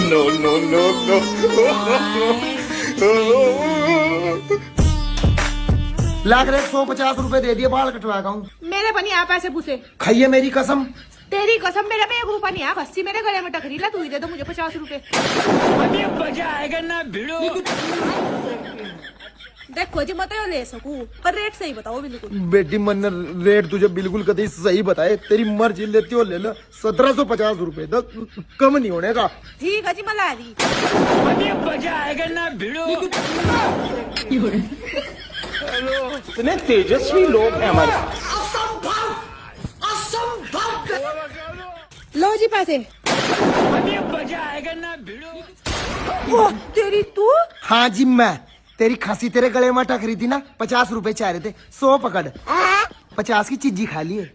no, no, no, no. Lakh rate 150 रुपए दे दिए, बाल कटवा का हूँ। मेरे बनी आप ऐसे पूछे, खाइए मेरी कसम। तेरी कसम मेरे पे 1 रुपया नहीं आ, खस्सी मेरे गले में टकरी ला, तू ही दे दो मुझे 50 रुपए। मजा आएगा ना भिड़ो। देखो जी मत ले सकूं, पर रेट सही बताओ बिल्कुल। बेटी मन रेट तुझे बिल्कुल कभी सही बताए, तेरी मर्जी लेती हो ले लो। 1750 रुपए कम नहीं होने का। ठीक है जी मला दी। मजा आएगा ना भिड़ो। इतने तेजस्वी लोग हैं हमारे। लो जी पैसे। मजा आएगा ना भिड़ो। ओह तेरी तू। हाँ जी मैं, तेरी खांसी तेरे गले में टकरी थी ना, 50 रुपए चाह रहे थे, 100 पकड़। 50 की चीजी खा लिए।